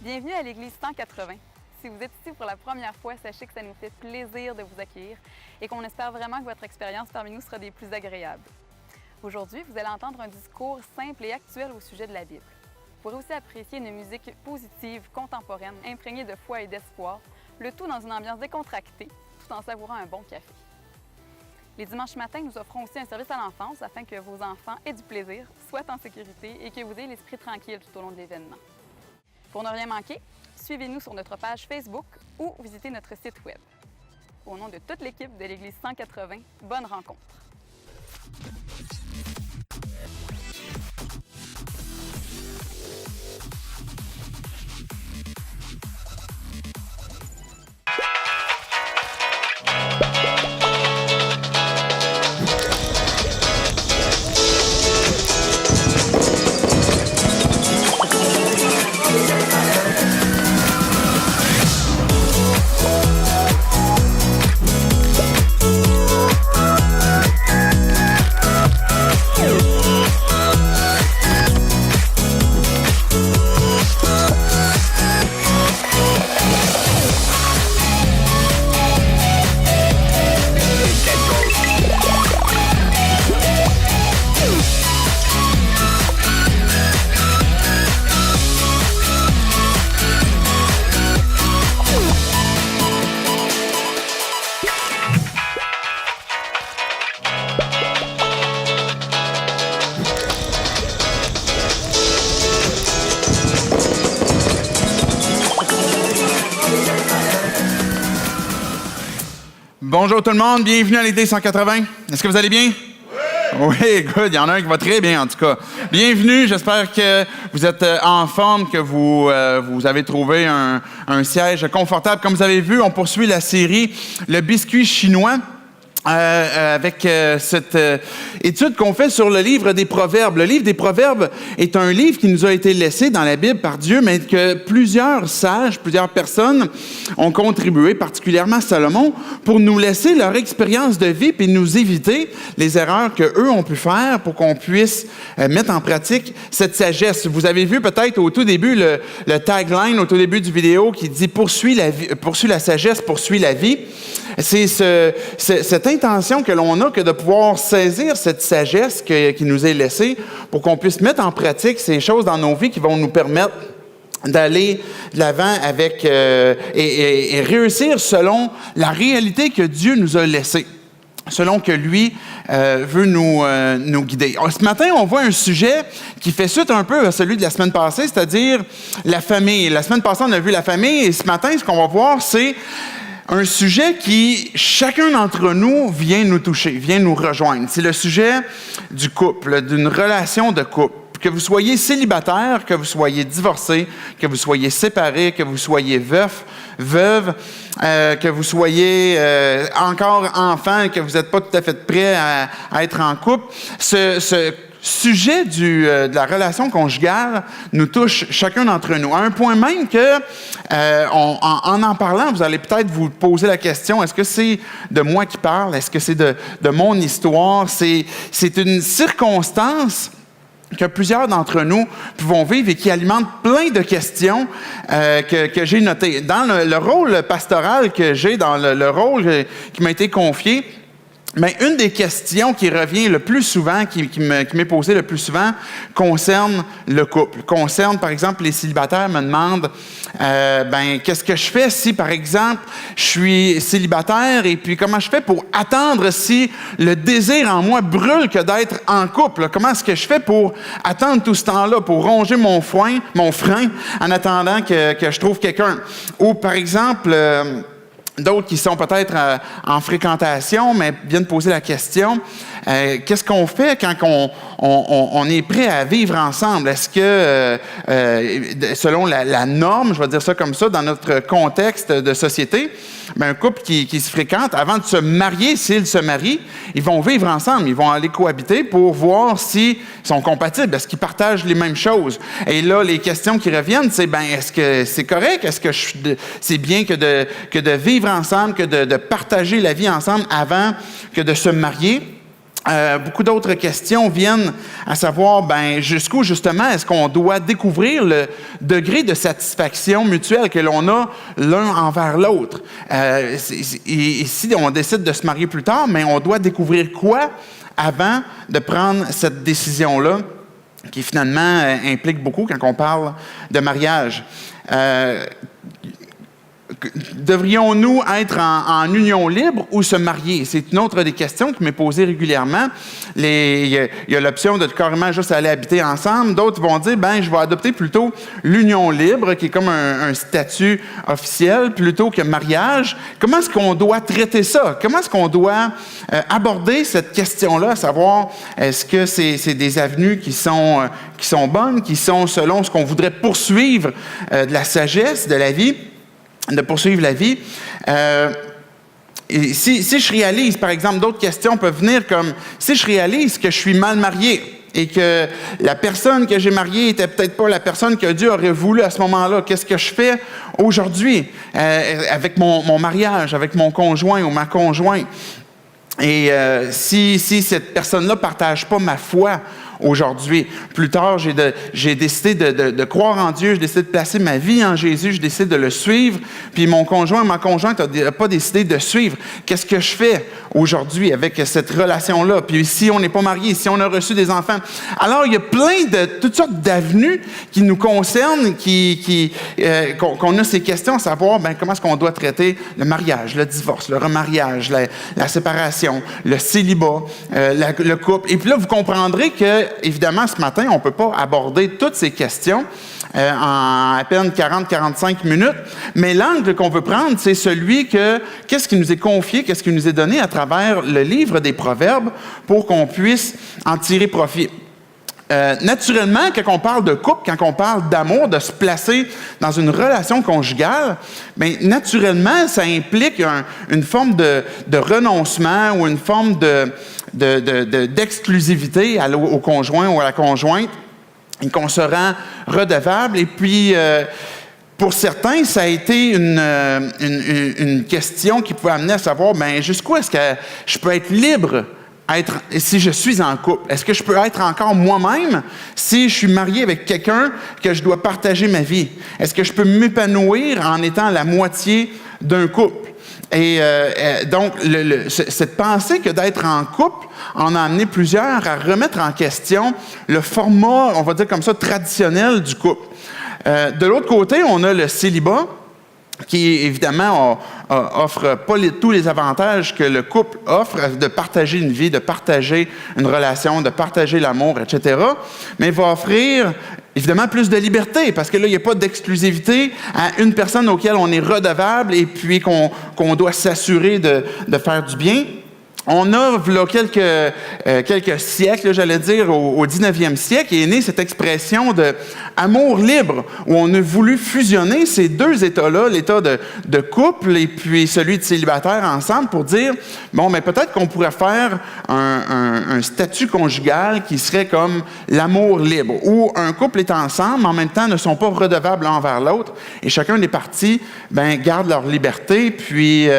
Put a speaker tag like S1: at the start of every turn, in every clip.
S1: Bienvenue à l'Église 180. Si vous êtes ici pour la première fois, sachez que ça nous fait plaisir de vous accueillir et qu'on espère vraiment que votre expérience parmi nous sera des plus agréables. Aujourd'hui, vous allez entendre un discours simple et actuel au sujet de la Bible. Vous pourrez aussi apprécier une musique positive, contemporaine, imprégnée de foi et d'espoir, le tout dans une ambiance décontractée, tout en savourant un bon café. Les dimanches matins, nous offrons aussi un service à l'enfance afin que vos enfants aient du plaisir, soient en sécurité et que vous ayez l'esprit tranquille tout au long de l'événement. Pour ne rien manquer, suivez-nous sur notre page Facebook ou visitez notre site Web. Au nom de toute l'équipe de l'Église 180, bonne rencontre!
S2: Bonjour tout le monde, bienvenue à l'Église 180. Est-ce que vous allez bien? Oui! Oui, good. Il y en a un qui va très bien, en tout cas. Bienvenue, j'espère que vous êtes en forme, que vous avez trouvé un siège confortable. Comme vous avez vu, on poursuit la série « Le biscuit chinois ». Avec cette étude qu'on fait sur le livre des Proverbes. Le livre des Proverbes est un livre qui nous a été laissé dans la Bible par Dieu, mais que plusieurs sages, plusieurs personnes ont contribué, particulièrement Salomon, pour nous laisser leur expérience de vie et nous éviter les erreurs qu'eux ont pu faire pour qu'on puisse mettre en pratique cette sagesse. Vous avez vu peut-être au tout début le tagline, au tout début du vidéo, qui dit « Poursuis la sagesse, poursuis la vie ». C'est cette intention que l'on a que de pouvoir saisir cette sagesse qui nous est laissée pour qu'on puisse mettre en pratique ces choses dans nos vies qui vont nous permettre d'aller de l'avant avec et réussir selon la réalité que Dieu nous a laissée, selon que lui veut nous guider. Alors, ce matin, on voit un sujet qui fait suite un peu à celui de la semaine passée, c'est-à-dire la famille. La semaine passée, on a vu la famille et ce matin, ce qu'on va voir, c'est un sujet qui, chacun d'entre nous, vient nous toucher, vient nous rejoindre. C'est le sujet du couple, d'une relation de couple. Que vous soyez célibataire, que vous soyez divorcé, que vous soyez séparé, que vous soyez veuf, veuve, que vous soyez encore enfant, que vous n'êtes pas tout à fait prêt à être en couple, ce sujet de la relation conjugale nous touche chacun d'entre nous. À un point même que, en parlant, vous allez peut-être vous poser la question, est-ce que c'est de moi qui parle? Est-ce que c'est de mon histoire? C'est une circonstance que plusieurs d'entre nous pouvons vivre et qui alimente plein de questions que j'ai notées. Dans le rôle pastoral que j'ai, dans le rôle qui m'a été confié, mais une des questions qui revient le plus souvent, qui m'est posée le plus souvent, concerne le couple. Concerne, par exemple, les célibataires me demandent, qu'est-ce que je fais si, par exemple, je suis célibataire et puis comment je fais pour attendre si le désir en moi brûle que d'être en couple? Comment est-ce que je fais pour attendre tout ce temps-là, pour ronger mon frein, en attendant que je trouve quelqu'un? Ou, par exemple, d'autres qui sont peut-être en fréquentation, mais viennent poser la question, qu'est-ce qu'on fait quand on est prêt à vivre ensemble? Est-ce que, selon la norme, je vais dire ça comme ça, dans notre contexte de société, un couple qui se fréquente, avant de se marier, s'ils se marient, ils vont vivre ensemble, ils vont aller cohabiter pour voir s'ils sont compatibles, est-ce qu'ils partagent les mêmes choses? Et là, les questions qui reviennent, c'est, est-ce que c'est correct? Est-ce que c'est bien que de vivre ensemble, que de partager la vie ensemble avant que de se marier? beaucoup d'autres questions viennent à savoir, jusqu'où justement est-ce qu'on doit découvrir le degré de satisfaction mutuelle que l'on a l'un envers l'autre. Et si on décide de se marier plus tard, mais on doit découvrir quoi avant de prendre cette décision-là, qui finalement implique beaucoup quand on parle de mariage. Devrions-nous être en union libre ou se marier? C'est une autre des questions qui m'est posée régulièrement. Il y a l'option de carrément juste aller habiter ensemble. D'autres vont dire, je vais adopter plutôt l'union libre, qui est comme un statut officiel, plutôt que mariage. Comment est-ce qu'on doit traiter ça? Comment est-ce qu'on doit aborder cette question-là, à savoir, est-ce que c'est des avenues qui sont bonnes, qui sont selon ce qu'on voudrait poursuivre de la sagesse, de la vie, de poursuivre la vie. Et si je réalise, par exemple, d'autres questions peuvent venir comme, si je réalise que je suis mal marié et que la personne que j'ai mariée n'était peut-être pas la personne que Dieu aurait voulu à ce moment-là, qu'est-ce que je fais aujourd'hui avec mon mariage, avec mon conjoint ou ma conjointe? Et si cette personne-là ne partage pas ma foi aujourd'hui, plus tard, j'ai décidé de croire en Dieu, j'ai décidé de placer ma vie en Jésus, j'ai décidé de le suivre, puis mon conjoint, ma conjointe n'a pas décidé de suivre. Qu'est-ce que je fais aujourd'hui avec cette relation-là? Puis si on n'est pas marié, si on a reçu des enfants. Alors, il y a plein de toutes sortes d'avenues qui nous concernent, qu'on a ces questions, à savoir comment est-ce qu'on doit traiter le mariage, le divorce, le remariage, la séparation, le célibat, le couple. Et puis là, vous comprendrez que, évidemment, ce matin, on ne peut pas aborder toutes ces questions en à peine 40-45 minutes, mais l'angle qu'on veut prendre, c'est celui qu'est-ce qui nous est confié, qu'est-ce qui nous est donné à travers le livre des Proverbes pour qu'on puisse en tirer profit. Naturellement, quand on parle de couple, quand on parle d'amour, de se placer dans une relation conjugale, naturellement, ça implique une forme de renoncement ou une forme d'exclusivité au conjoint ou à la conjointe, et qu'on se rend redevable. Et puis, pour certains, ça a été une question qui pouvait amener à savoir, jusqu'où est-ce que je peux être libre si je suis en couple? Est-ce que je peux être encore moi-même si je suis marié avec quelqu'un que je dois partager ma vie? Est-ce que je peux m'épanouir en étant la moitié d'un couple? Et donc, cette pensée que d'être en couple en a amené plusieurs à remettre en question le format, on va dire comme ça, traditionnel du couple. De l'autre côté, on a le célibat, qui, évidemment, offre pas tous les avantages que le couple offre, de partager une vie, de partager une relation, de partager l'amour, etc., mais il va offrir, évidemment, plus de liberté, parce que là, il n'y a pas d'exclusivité à une personne auquel on est redevable et puis qu'on doit s'assurer de faire du bien. On a, là, quelques siècles, j'allais dire, au 19e siècle, est née cette expression de amour libre, où on a voulu fusionner ces deux états-là, l'état de couple et puis celui de célibataire ensemble, pour dire, peut-être qu'on pourrait faire un statut conjugal qui serait comme l'amour libre, où un couple est ensemble, mais en même temps ne sont pas redevables l'un envers l'autre, et chacun des parties, garde leur liberté, puis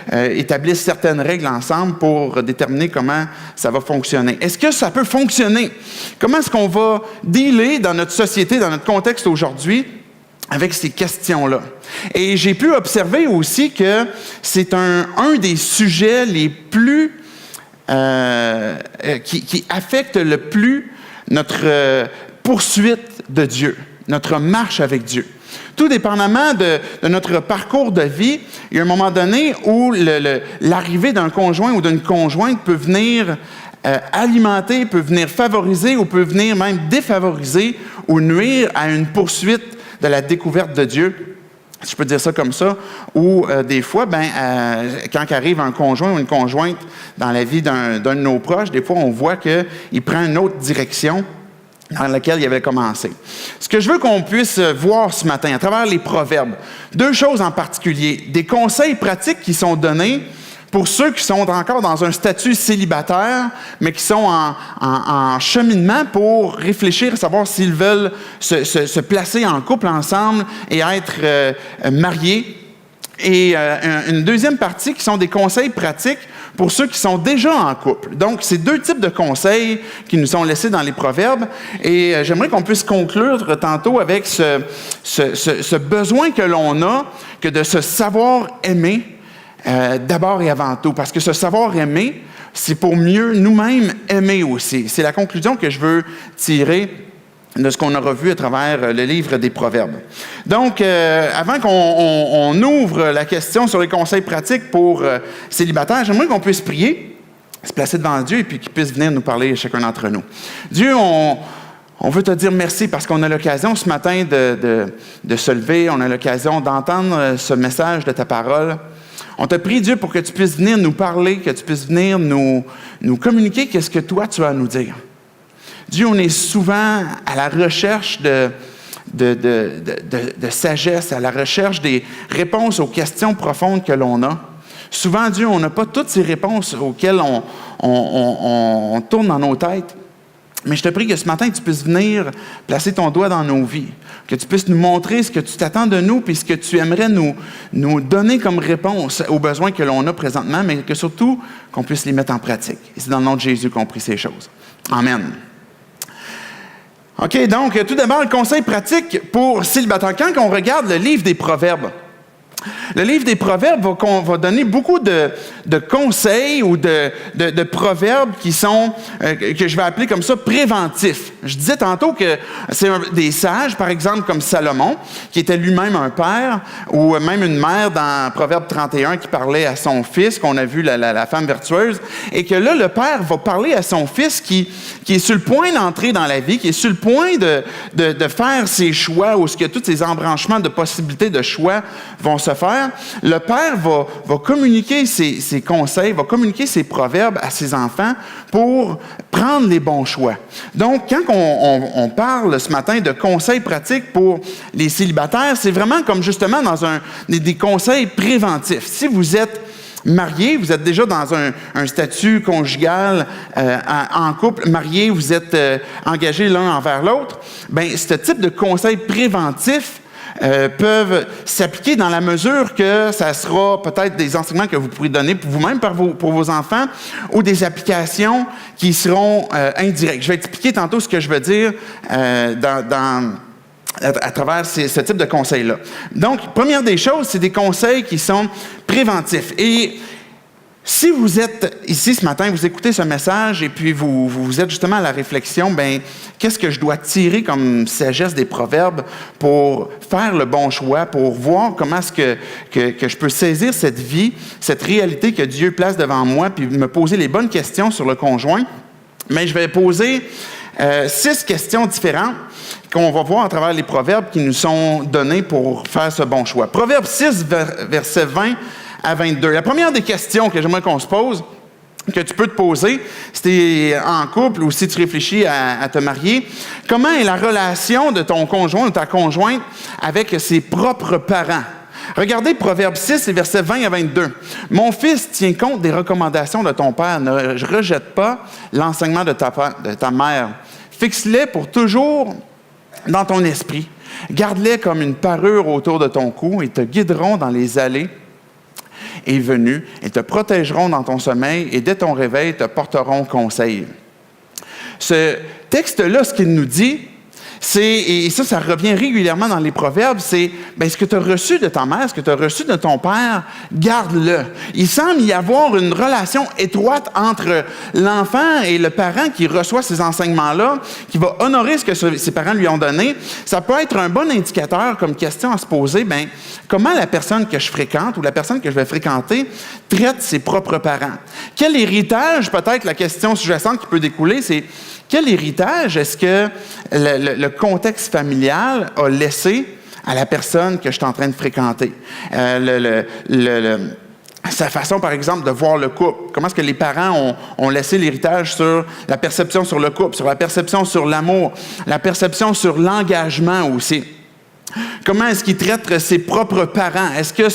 S2: établissent certaines règles ensemble pour déterminer comment ça va fonctionner. Est-ce que ça peut fonctionner? Comment est-ce qu'on va dealer dans notre société, dans notre contexte aujourd'hui, avec ces questions-là? Et j'ai pu observer aussi que c'est un des sujets les plus qui affecte le plus notre poursuite de Dieu, notre marche avec Dieu. Tout dépendamment de notre parcours de vie, il y a un moment donné où l'arrivée d'un conjoint ou d'une conjointe peut venir alimenter, peut venir favoriser ou peut venir même défavoriser ou nuire à une poursuite de la découverte de Dieu. Si je peux dire ça comme ça, ou des fois, quand arrive un conjoint ou une conjointe dans la vie d'un de nos proches, des fois on voit qu'il prend une autre direction dans laquelle il avait commencé. Ce que je veux qu'on puisse voir ce matin, à travers les Proverbes, deux choses en particulier. Des conseils pratiques qui sont donnés pour ceux qui sont encore dans un statut célibataire, mais qui sont en cheminement pour réfléchir à savoir s'ils veulent se placer en couple ensemble et être mariés. et une deuxième partie qui sont des conseils pratiques pour ceux qui sont déjà en couple. Donc, c'est deux types de conseils qui nous sont laissés dans les Proverbes. Et j'aimerais qu'on puisse conclure tantôt avec ce besoin que l'on a que de se savoir aimer d'abord et avant tout. Parce que ce savoir aimer, c'est pour mieux nous-mêmes aimer aussi. C'est la conclusion que je veux tirer de ce qu'on aura vu à travers le livre des Proverbes. Donc, avant qu'on ouvre la question sur les conseils pratiques pour célibataires, j'aimerais qu'on puisse prier, se placer devant Dieu et puis qu'il puisse venir nous parler chacun d'entre nous. Dieu, on veut te dire merci parce qu'on a l'occasion ce matin de se lever, on a l'occasion d'entendre ce message de ta parole. On te prie, Dieu, pour que tu puisses venir nous parler, que tu puisses venir nous communiquer qu'est-ce que toi, tu as à nous dire. Dieu, on est souvent à la recherche de sagesse, à la recherche des réponses aux questions profondes que l'on a. Souvent, Dieu, on n'a pas toutes ces réponses auxquelles on tourne dans nos têtes. Mais je te prie que ce matin, tu puisses venir placer ton doigt dans nos vies, que tu puisses nous montrer ce que tu t'attends de nous, puis ce que tu aimerais nous donner comme réponse aux besoins que l'on a présentement, mais que surtout, qu'on puisse les mettre en pratique. Et c'est dans le nom de Jésus qu'on prie ces choses. Amen. OK, donc, tout d'abord, le conseil pratique pour célibataires. Quand on regarde le livre des Proverbes, le livre des Proverbes va donner beaucoup de conseils ou de proverbes qui sont, que je vais appeler comme ça, préventifs. Je disais tantôt que c'est des sages, par exemple, comme Salomon, qui était lui-même un père, ou même une mère dans Proverbe 31 qui parlait à son fils, qu'on a vu la femme vertueuse, et que là, le père va parler à son fils qui est sur le point d'entrer dans la vie, qui est sur le point de faire ses choix, ou ce que tous ces embranchements de possibilités de choix vont se faire. Le père va communiquer ses conseils, va communiquer ses proverbes à ses enfants pour prendre les bons choix. Donc, quand on parle ce matin de conseils pratiques pour les célibataires, c'est vraiment comme justement dans des conseils préventifs. Si vous êtes marié, vous êtes déjà dans un statut conjugal en couple, marié, vous êtes engagés l'un envers l'autre, bien, ce type de conseils préventifs peuvent s'appliquer dans la mesure que ça sera peut-être des enseignements que vous pourrez donner pour vous-même, pour vos enfants, ou des applications qui seront indirectes. Je vais expliquer tantôt ce que je veux dire à travers ce type de conseils-là. Donc, première des choses, c'est des conseils qui sont préventifs. Et si vous êtes ici ce matin, vous écoutez ce message et puis vous êtes justement à la réflexion, bien, qu'est-ce que je dois tirer comme sagesse des proverbes pour faire le bon choix, pour voir comment est-ce que je peux saisir cette vie, cette réalité que Dieu place devant moi, puis me poser les bonnes questions sur le conjoint? Mais je vais poser 6 questions différentes qu'on va voir à travers les proverbes qui nous sont donnés pour faire ce bon choix. Proverbe 6, verset 20 à 22. La première des questions que j'aimerais qu'on se pose, que tu peux te poser, si tu es en couple ou si tu réfléchis à te marier, comment est la relation de ton conjoint ou ta conjointe avec ses propres parents? Regardez Proverbe 6, versets 20 à 22. « Mon fils, tiens compte des recommandations de ton père. Ne rejette pas l'enseignement de ta mère. Fixe-les pour toujours dans ton esprit. Garde-les comme une parure autour de ton cou et te guideront dans les allées et venues, et te protégeront dans ton sommeil, et dès ton réveil, te porteront conseil. » Ce texte-là, ce qu'il nous dit, et ça revient régulièrement dans les proverbes, c'est ce que tu as reçu de ta mère, ce que tu as reçu de ton père, garde-le. Il semble y avoir une relation étroite entre l'enfant et le parent qui reçoit ces enseignements-là, qui va honorer ce que ses parents lui ont donné. Ça peut être un bon indicateur comme question à se poser, comment la personne que je fréquente ou la personne que je vais fréquenter traite ses propres parents. Quel héritage, peut-être la question sous-jacente qui peut découler, c'est quel héritage est-ce que le contexte familial a laissé à la personne que je suis en train de fréquenter? Sa façon, par exemple, de voir le couple. Comment est-ce que les parents ont laissé l'héritage sur la perception sur le couple, sur la perception sur l'amour, la perception sur l'engagement aussi? Comment est-ce qu'il traite ses propres parents? Est-ce que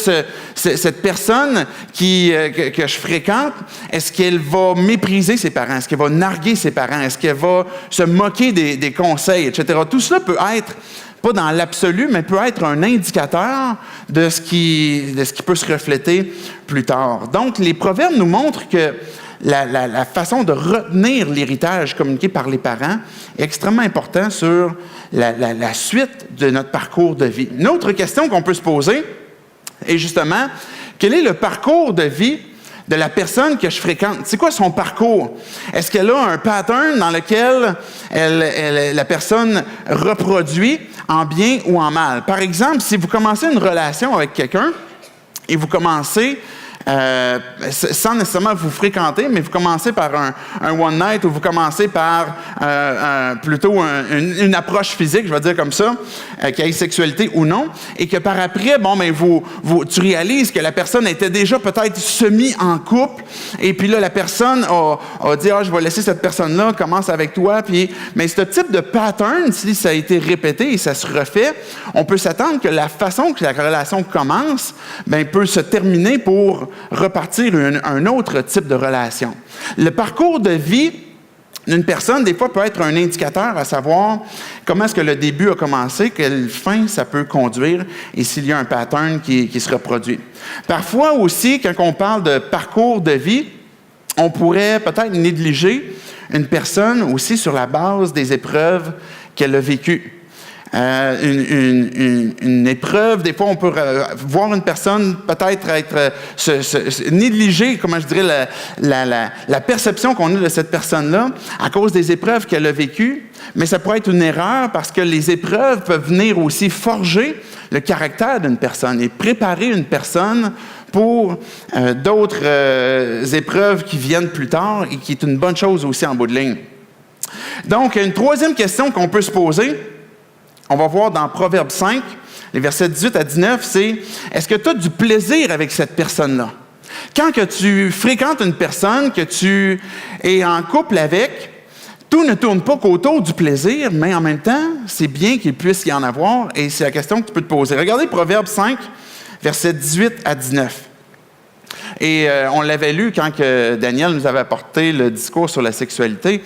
S2: cette personne que je fréquente, est-ce qu'elle va mépriser ses parents? Est-ce qu'elle va narguer ses parents? Est-ce qu'elle va se moquer des conseils, etc.? Tout cela peut être pas dans l'absolu, mais peut être un indicateur de ce qui peut se refléter plus tard. Donc, les proverbes nous montrent que la façon de retenir l'héritage communiqué par les parents est extrêmement important sur la suite de notre parcours de vie. Une autre question qu'on peut se poser est justement, quel est le parcours de vie de la personne que je fréquente? C'est quoi son parcours? Est-ce qu'elle a un pattern dans lequel la personne reproduit en bien ou en mal? Par exemple, si vous commencez une relation avec quelqu'un et vous commencez sans nécessairement vous fréquenter, mais vous commencez par un one night ou vous commencez par plutôt une approche physique, je vais dire comme ça, qu'il y ait sexualité ou non, et que par après, tu réalises que la personne était déjà peut-être semi en couple, et puis là, la personne a dit « je vais laisser cette personne-là, commence avec toi », mais ce type de pattern, si ça a été répété et ça se refait, on peut s'attendre que la façon que la relation commence, peut se terminer pour repartir un autre type de relation. Le parcours de vie d'une personne, des fois, peut être un indicateur à savoir comment est-ce que le début a commencé, quelle fin ça peut conduire et s'il y a un pattern qui se reproduit. Parfois aussi, quand on parle de parcours de vie, on pourrait peut-être négliger une personne aussi sur la base des épreuves qu'elle a vécues. Une épreuve, des fois, on peut voir une personne peut-être être négliger, comment je dirais, la perception qu'on a de cette personne-là à cause des épreuves qu'elle a vécues, mais ça pourrait être une erreur parce que les épreuves peuvent venir aussi forger le caractère d'une personne et préparer une personne pour d'autres épreuves qui viennent plus tard et qui est une bonne chose aussi en bout de ligne. Donc, une troisième question qu'on peut se poser, on va voir dans Proverbe 5, les versets 18 à 19, c'est « Est-ce que tu as du plaisir avec cette personne-là? » Quand que tu fréquentes une personne, que tu es en couple avec, tout ne tourne pas qu'autour du plaisir, mais en même temps, c'est bien qu'il puisse y en avoir, et c'est la question que tu peux te poser. Regardez Proverbe 5, versets 18 à 19. Et on l'avait lu quand que Daniel nous avait apporté le discours sur la sexualité.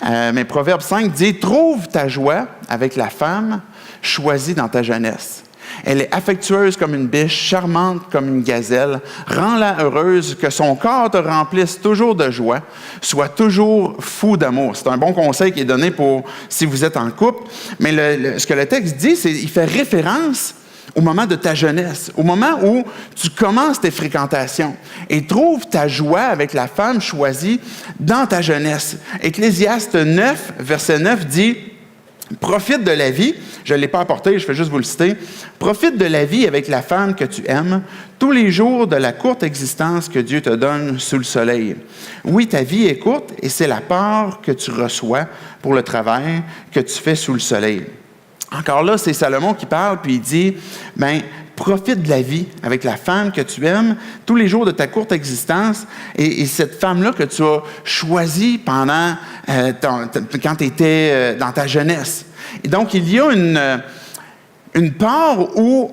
S2: Mais Proverbe 5 dit « Trouve ta joie avec la femme choisie dans ta jeunesse. Elle est affectueuse comme une biche, charmante comme une gazelle. Rends-la heureuse, que son corps te remplisse toujours de joie. Sois toujours fou d'amour. » C'est un bon conseil qui est donné pour si vous êtes en couple. Mais ce que le texte dit, c'est qu'il fait référence au moment de ta jeunesse, au moment où tu commences tes fréquentations et trouve ta joie avec la femme choisie dans ta jeunesse. Ecclésiaste 9, verset 9 dit « Profite de la vie », je ne l'ai pas apporté, je vais juste vous le citer, « Profite de la vie avec la femme que tu aimes, tous les jours de la courte existence que Dieu te donne sous le soleil. Oui, ta vie est courte et c'est la part que tu reçois pour le travail que tu fais sous le soleil. » Encore là, c'est Salomon qui parle, puis il dit, profite de la vie avec la femme que tu aimes tous les jours de ta courte existence et cette femme-là que tu as choisie pendant quand tu étais dans ta jeunesse. Et donc, il y a une part où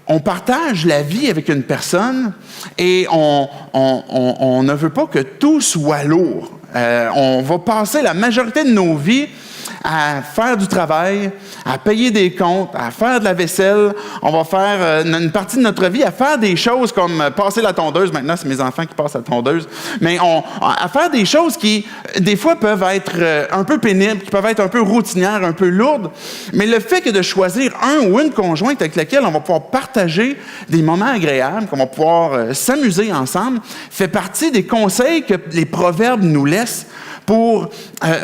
S2: on partage la vie avec une personne et on ne veut pas que tout soit lourd. On va passer la majorité de nos vies à faire du travail, à payer des comptes, à faire de la vaisselle. On va faire une partie de notre vie à faire des choses comme passer la tondeuse. Maintenant, c'est mes enfants qui passent la tondeuse. Mais à faire des choses qui, des fois, peuvent être un peu pénibles, qui peuvent être un peu routinières, un peu lourdes. Mais le fait que de choisir un ou une conjointe avec laquelle on va pouvoir partager des moments agréables, qu'on va pouvoir s'amuser ensemble, fait partie des conseils que les proverbes nous laissent pour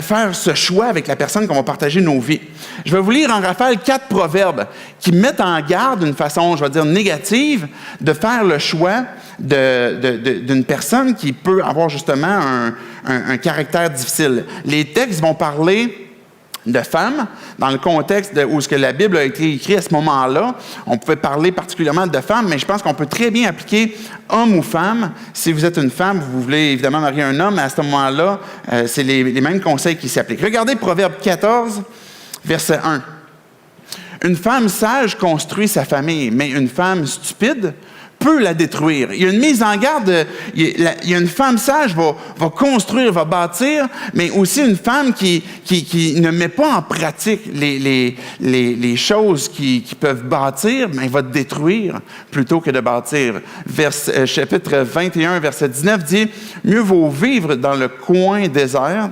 S2: faire ce choix avec la personne qu'on va partager nos vies. Je vais vous lire en rafale 4 proverbes qui mettent en garde d'une façon, je vais dire, négative, de faire le choix d'une personne qui peut avoir justement un caractère difficile. Les textes vont parler de femmes, dans le contexte où ce que la Bible a été écrite à ce moment-là, on pouvait parler particulièrement de femmes, mais je pense qu'on peut très bien appliquer homme ou femme. Si vous êtes une femme, vous voulez évidemment marier un homme, à ce moment-là, c'est les mêmes conseils qui s'appliquent. Regardez Proverbe 14, verset 1. « Une femme sage construit sa famille, mais une femme stupide peut la détruire. Il y a une mise en garde, il y a une femme sage va construire, va bâtir, mais aussi une femme qui ne met pas en pratique les choses qui peuvent bâtir, mais elle va détruire plutôt que de bâtir. Chapitre 21, verset 19 dit « Mieux vaut vivre dans un coin désert,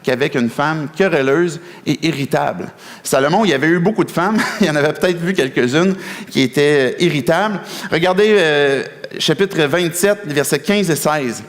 S2: qu'avec une femme querelleuse et irritable. » Salomon, il y avait eu beaucoup de femmes, il y en avait peut-être vu quelques-unes qui étaient irritables. Regardez chapitre 27, versets 15 et 16.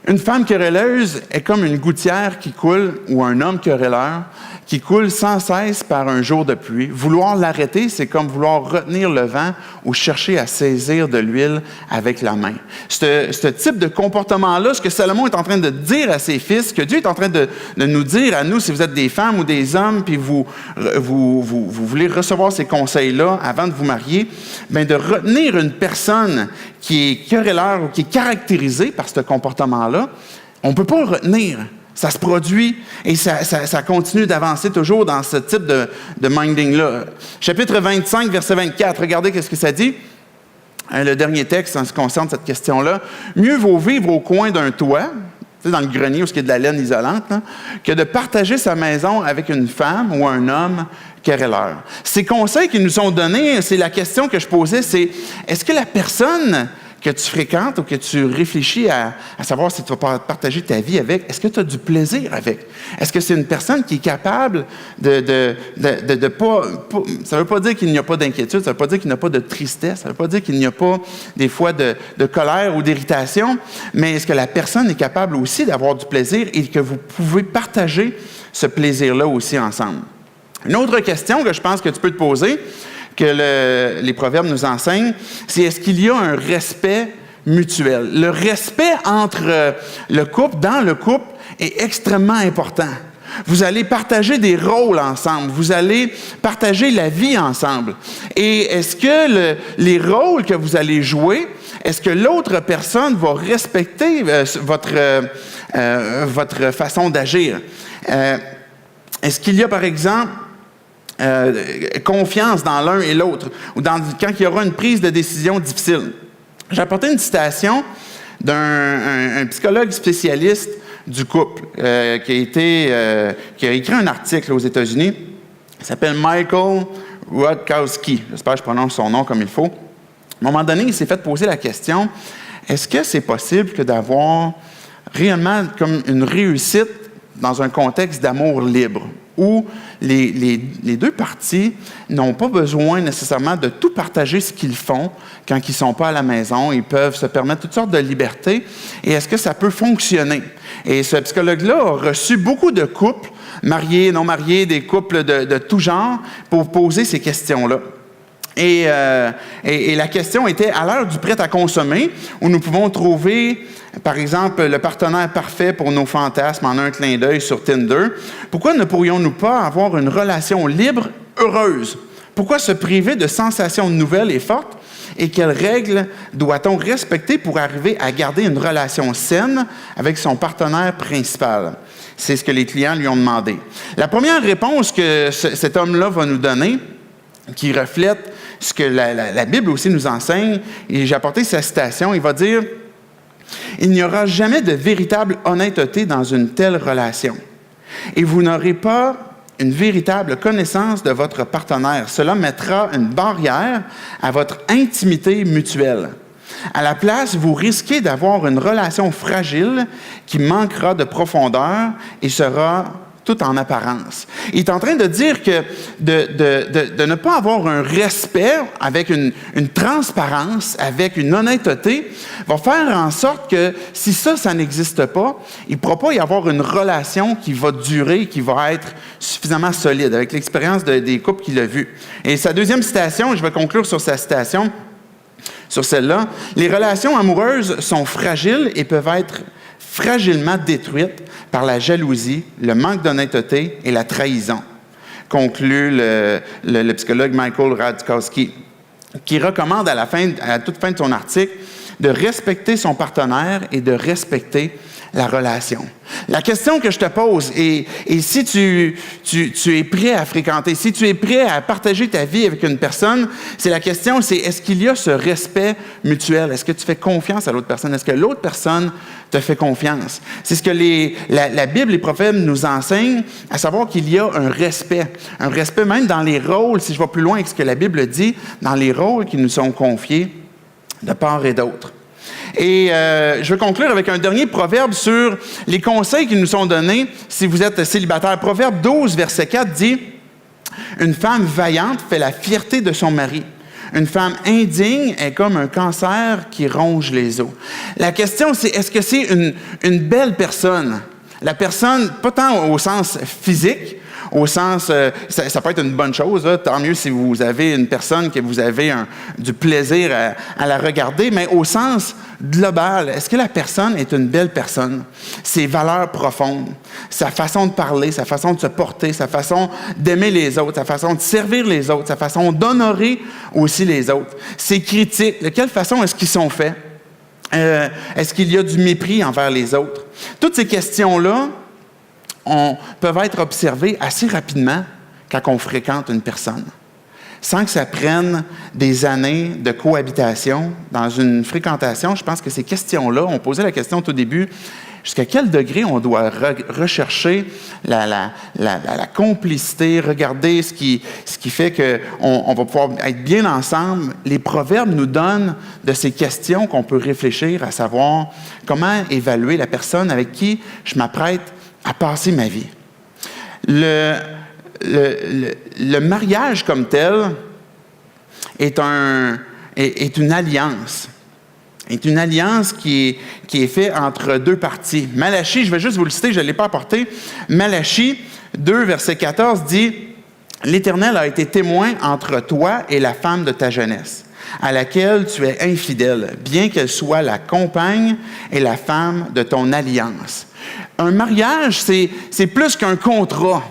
S2: Une femme querelleuse est comme une gouttière qui coule, ou un homme querelleur, qui coule sans cesse par un jour de pluie. Vouloir l'arrêter, c'est comme vouloir retenir le vent ou chercher à saisir de l'huile avec la main. Ce type de comportement-là, ce que Salomon est en train de dire à ses fils, que Dieu est en train de nous dire à nous, si vous êtes des femmes ou des hommes, puis vous voulez recevoir ces conseils-là avant de vous marier, bien de retenir une personne qui est querelleur ou qui est caractérisée par ce comportement-là, on ne peut pas le retenir. Ça se produit et ça continue d'avancer toujours dans ce type de minding-là. Chapitre 25, verset 24, regardez ce que ça dit. Le dernier texte en ce qui concerne cette question-là. « Mieux vaut vivre au coin d'un toit, dans le grenier où il y a de la laine isolante, là, que de partager sa maison avec une femme ou un homme querelleur. » Ces conseils qui nous sont donnés, c'est la question que je posais, c'est est-ce que la personne que tu fréquentes ou que tu réfléchis à savoir si tu vas partager ta vie avec, est-ce que tu as du plaisir avec? Est-ce que c'est une personne qui est capable de pas... Ça ne veut pas dire qu'il n'y a pas d'inquiétude, ça ne veut pas dire qu'il n'y a pas de tristesse, ça ne veut pas dire qu'il n'y a pas des fois de colère ou d'irritation, mais est-ce que la personne est capable aussi d'avoir du plaisir et que vous pouvez partager ce plaisir-là aussi ensemble? Une autre question que je pense que tu peux te poser, que les proverbes nous enseignent, c'est est-ce qu'il y a un respect mutuel? Le respect entre le couple, dans le couple, est extrêmement important. Vous allez partager des rôles ensemble. Vous allez partager la vie ensemble. Et est-ce que les rôles que vous allez jouer, est-ce que l'autre personne va respecter votre façon d'agir? Est-ce qu'il y a, par exemple, confiance dans l'un et l'autre, ou quand il y aura une prise de décision difficile? J'ai apporté une citation d'un psychologue spécialiste du couple qui a écrit un article aux États-Unis. Il s'appelle Michael Rodkowski. J'espère que je prononce son nom comme il faut. À un moment donné, il s'est fait poser la question, est-ce que c'est possible que d'avoir réellement comme une réussite dans un contexte d'amour libre, où les deux parties n'ont pas besoin nécessairement de tout partager ce qu'ils font quand ils ne sont pas à la maison. Ils peuvent se permettre toutes sortes de libertés. Et est-ce que ça peut fonctionner? Et ce psychologue-là a reçu beaucoup de couples, mariés, non mariés, des couples de tout genre, pour poser ces questions-là. Et la question était, à l'heure du prêt à consommer, où nous pouvons trouver, par exemple, le partenaire parfait pour nos fantasmes en un clin d'œil sur Tinder, pourquoi ne pourrions-nous pas avoir une relation libre, heureuse? Pourquoi se priver de sensations nouvelles et fortes? Et quelles règles doit-on respecter pour arriver à garder une relation saine avec son partenaire principal? C'est ce que les clients lui ont demandé. La première réponse que cet homme-là va nous donner, qui reflète ce que la Bible aussi nous enseigne, et j'ai apporté sa citation, il va dire « Il n'y aura jamais de véritable honnêteté dans une telle relation, et vous n'aurez pas une véritable connaissance de votre partenaire. Cela mettra une barrière à votre intimité mutuelle. À la place, vous risquez d'avoir une relation fragile qui manquera de profondeur et sera tout en apparence. » Il est en train de dire que de ne pas avoir un respect avec une transparence, avec une honnêteté, va faire en sorte que si ça n'existe pas, il ne pourra pas y avoir une relation qui va durer, qui va être suffisamment solide, avec l'expérience des couples qu'il a vus. Et sa deuxième citation, je vais conclure sur sa citation, sur celle-là, « Les relations amoureuses sont fragiles et peuvent être fragilement détruites par la jalousie, le manque d'honnêteté et la trahison », conclut le psychologue Michael Rodkowski, qui recommande à la toute fin de son article de respecter son partenaire et de respecter la relation. La question que je te pose, et si tu es prêt à fréquenter, si tu es prêt à partager ta vie avec une personne, c'est la question, c'est est-ce qu'il y a ce respect mutuel? Est-ce que tu fais confiance à l'autre personne? Est-ce que l'autre personne te fait confiance? C'est ce que la Bible, les prophètes nous enseignent, à savoir qu'il y a un respect même dans les rôles, si je vais plus loin avec ce que la Bible dit, dans les rôles qui nous sont confiés de part et d'autre. Et je vais conclure avec un dernier proverbe sur les conseils qui nous sont donnés si vous êtes célibataire. Proverbe 12, verset 4 dit « Une femme vaillante fait la fierté de son mari. Une femme indigne est comme un cancer qui ronge les os. » La question, c'est est-ce que c'est une belle personne? La personne, pas tant au sens physique, au sens, ça peut être une bonne chose, là, tant mieux si vous avez une personne que vous avez du plaisir à la regarder, mais au sens global, est-ce que la personne est une belle personne? Ses valeurs profondes, sa façon de parler, sa façon de se porter, sa façon d'aimer les autres, sa façon de servir les autres, sa façon d'honorer aussi les autres, ses critiques, de quelle façon est-ce qu'ils sont faits? Est-ce qu'il y a du mépris envers les autres? Toutes ces questions-là peuvent être observées assez rapidement quand on fréquente une personne, sans que ça prenne des années de cohabitation. Dans une fréquentation, je pense que ces questions-là, on posait la question au tout début, jusqu'à quel degré on doit rechercher la complicité, regarder ce qui fait qu'on va pouvoir être bien ensemble. Les proverbes nous donnent de ces questions qu'on peut réfléchir, à savoir comment évaluer la personne avec qui je m'apprête à passer ma vie. Le mariage comme tel est une alliance. Est une alliance qui est faite entre deux parties. Malachie, je vais juste vous le citer, je ne l'ai pas apporté. Malachie 2, verset 14 dit « L'Éternel a été témoin entre toi et la femme de ta jeunesse, à laquelle tu es infidèle, bien qu'elle soit la compagne et la femme de ton alliance. » Un mariage, c'est plus qu'un contrat.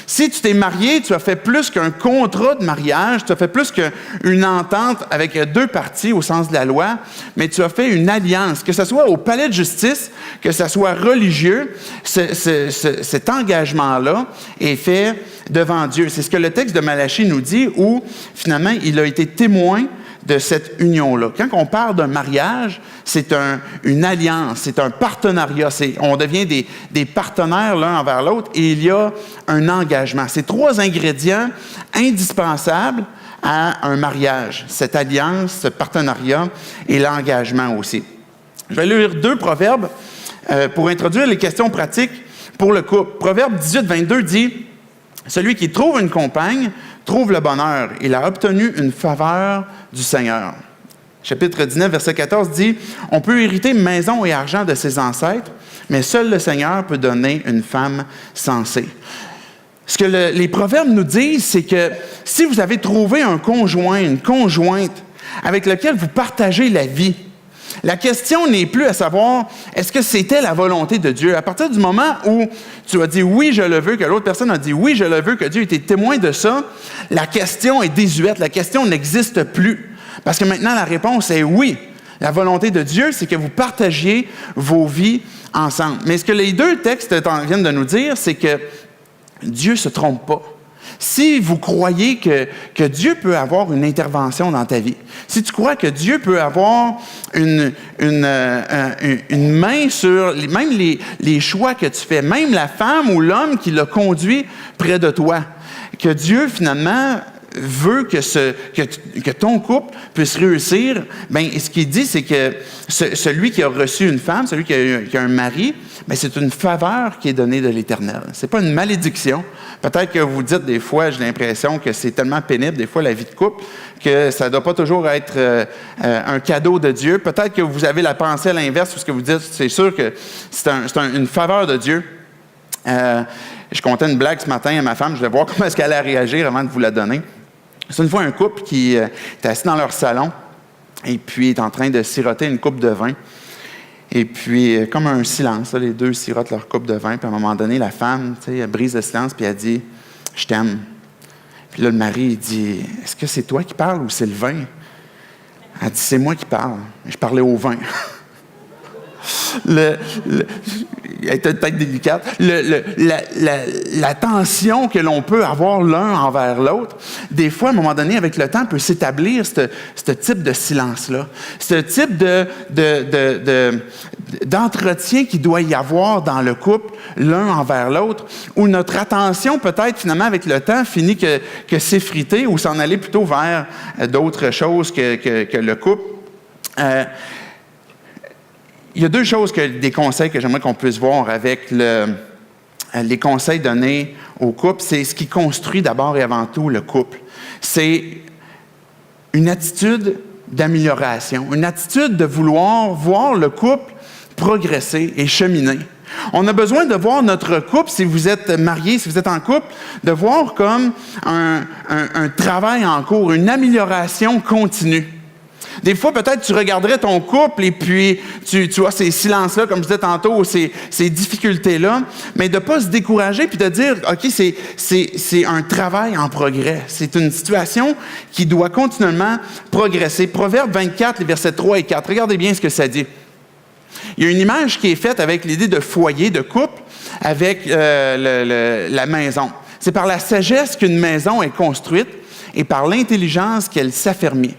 S2: Si tu t'es marié, tu as fait plus qu'un contrat de mariage, tu as fait plus qu'une entente avec deux parties au sens de la loi, mais tu as fait une alliance, que ce soit au palais de justice, que ce soit religieux, cet engagement-là est fait devant Dieu. C'est ce que le texte de Malachie nous dit, où finalement il a été témoin de cette union-là. Quand on parle d'un mariage, c'est une alliance, c'est un partenariat. On devient des partenaires l'un envers l'autre et il y a un engagement. C'est trois ingrédients indispensables à un mariage. Cette alliance, ce partenariat et l'engagement aussi. Je vais lire 2 proverbes pour introduire les questions pratiques pour le couple. Proverbe 18, 22 dit « Celui qui trouve une compagne trouve le bonheur. Il a obtenu une faveur du Seigneur. » Chapitre 19, verset 14 dit « On peut hériter maison et argent de ses ancêtres, mais seul le Seigneur peut donner une femme sensée. » Ce que les proverbes nous disent, c'est que si vous avez trouvé un conjoint, une conjointe avec lequel vous partagez la vie, la question n'est plus à savoir est-ce que c'était la volonté de Dieu. À partir du moment où tu as dit oui, je le veux, que l'autre personne a dit oui, je le veux, que Dieu était témoin de ça, la question est désuète, la question n'existe plus. Parce que maintenant, la réponse est oui. La volonté de Dieu, c'est que vous partagiez vos vies ensemble. Mais ce que les 2 textes viennent de nous dire, c'est que Dieu ne se trompe pas. Si vous croyez que Dieu peut avoir une intervention dans ta vie, si tu crois que Dieu peut avoir une main sur même les choix que tu fais, même la femme ou l'homme qui l'a conduit près de toi, que Dieu finalement veut que ton couple puisse réussir, bien, ce qu'il dit, c'est que celui qui a reçu une femme, celui qui a un mari, bien, c'est une faveur qui est donnée de l'Éternel. Ce n'est pas une malédiction. Peut-être que vous dites des fois, j'ai l'impression que c'est tellement pénible, des fois, la vie de couple, que ça ne doit pas toujours être un cadeau de Dieu. Peut-être que vous avez la pensée à l'inverse, parce que vous dites, c'est sûr que c'est une faveur de Dieu. Je contais une blague ce matin à ma femme, je vais voir comment est-ce qu'elle allait réagir avant de vous la donner. C'est une fois un couple qui était assis dans leur salon et puis est en train de siroter une coupe de vin. Et puis, comme un silence, là, les deux sirotent leur coupe de vin. Puis à un moment donné, la femme, elle brise le silence puis elle dit « Je t'aime ». Puis là, le mari, il dit « Est-ce que c'est toi qui parles ou c'est le vin ?» Elle dit « C'est moi qui parle. Je parlais au vin. » elle est peut-être délicate, la tension que l'on peut avoir l'un envers l'autre, des fois, à un moment donné, avec le temps, peut s'établir ce type de silence-là, ce type d'entretien qu'il doit y avoir dans le couple, l'un envers l'autre, où notre attention, peut-être, finalement, avec le temps, finit que s'effriter ou s'en aller plutôt vers d'autres choses que le couple. Il y a deux choses, des conseils que j'aimerais qu'on puisse voir avec les conseils donnés au couple. C'est ce qui construit d'abord et avant tout le couple. C'est une attitude d'amélioration, une attitude de vouloir voir le couple progresser et cheminer. On a besoin de voir notre couple, si vous êtes marié, si vous êtes en couple, de voir comme un travail en cours, une amélioration continue. Des fois, peut-être, tu regarderais ton couple et puis tu vois ces silences-là, comme je disais tantôt, ces difficultés-là, mais de ne pas se décourager puis de dire, OK, c'est un travail en progrès. C'est une situation qui doit continuellement progresser. Proverbe 24, les versets 3 et 4. Regardez bien ce que ça dit. Il y a une image qui est faite avec l'idée de foyer, de couple, avec la maison. C'est par la sagesse qu'une maison est construite et par l'intelligence qu'elle s'affermit.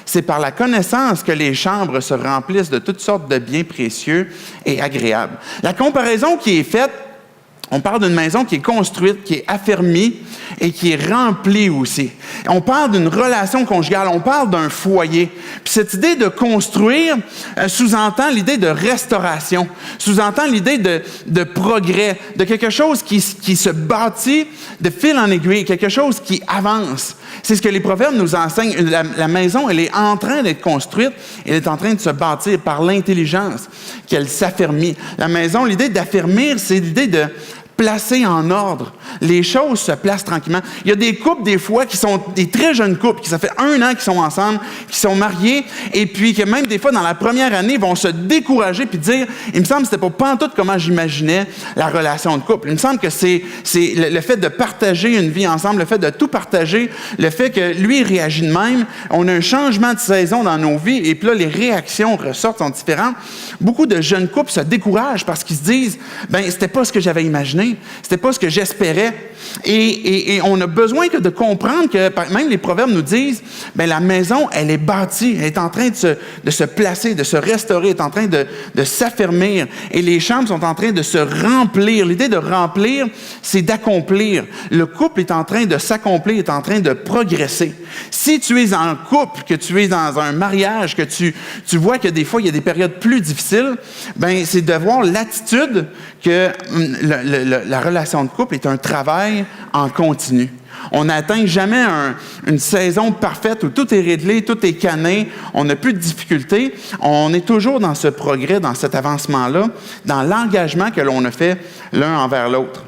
S2: C'est par la connaissance que les chambres se remplissent de toutes sortes de biens précieux et agréables. La comparaison qui est faite, on parle d'une maison qui est construite, qui est affermie et qui est remplie aussi. On parle d'une relation conjugale, on parle d'un foyer. Puis cette idée de construire sous-entend l'idée de restauration, sous-entend l'idée de progrès, de quelque chose qui se bâtit de fil en aiguille, quelque chose qui avance. C'est ce que les proverbes nous enseignent. La maison, elle est en train d'être construite, elle est en train de se bâtir par l'intelligence qu'elle s'affermit. La maison, l'idée d'affermir, c'est l'idée de placer en ordre. Les choses se placent tranquillement. Il y a des couples, des fois, qui sont des très jeunes couples, qui ça fait 1 an qu'ils sont ensemble, qui sont mariés, et puis que même des fois, dans la première année, ils vont se décourager puis dire, il me semble que c'était pas pantoute comment j'imaginais la relation de couple. Il me semble que c'est le fait de partager une vie ensemble, le fait de tout partager, le fait que lui, il réagit de même. On a un changement de saison dans nos vies, et puis là, les réactions ressortent, sont différentes. Beaucoup de jeunes couples se découragent parce qu'ils se disent, ben c'était pas ce que j'avais imaginé. C'était pas ce que j'espérais. Et on a besoin de comprendre que même les proverbes nous disent, bien, la maison, elle est bâtie, elle est en train de se placer, de se restaurer, elle est en train de s'affermir. Et les chambres sont en train de se remplir. L'idée de remplir, c'est d'accomplir. Le couple est en train de s'accomplir, est en train de progresser. Si tu es en couple, que tu es dans un mariage, que tu vois que des fois, il y a des périodes plus difficiles, bien, c'est de voir l'attitude que la relation de couple est un travail en continu. On n'atteint jamais une saison parfaite où tout est réglé, tout est cané, on n'a plus de difficultés. On est toujours dans ce progrès, dans cet avancement-là, dans l'engagement que l'on a fait l'un envers l'autre.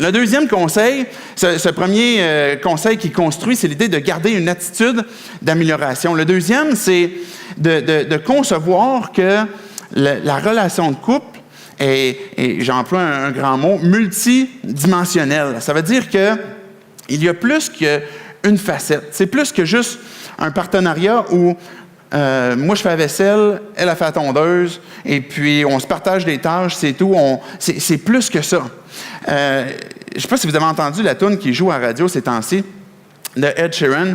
S2: Le deuxième conseil, ce premier conseil qui construit, c'est l'idée de garder une attitude d'amélioration. Le deuxième, c'est de concevoir que la relation de couple et j'emploie un grand mot, multidimensionnel. Ça veut dire qu'il y a plus qu'une facette. C'est plus que juste un partenariat où moi je fais la vaisselle, elle a fait la tondeuse, et puis on se partage des tâches, c'est tout. C'est plus que ça. Je ne sais pas si vous avez entendu la toune qui joue à la radio ces temps-ci, de Ed Sheeran,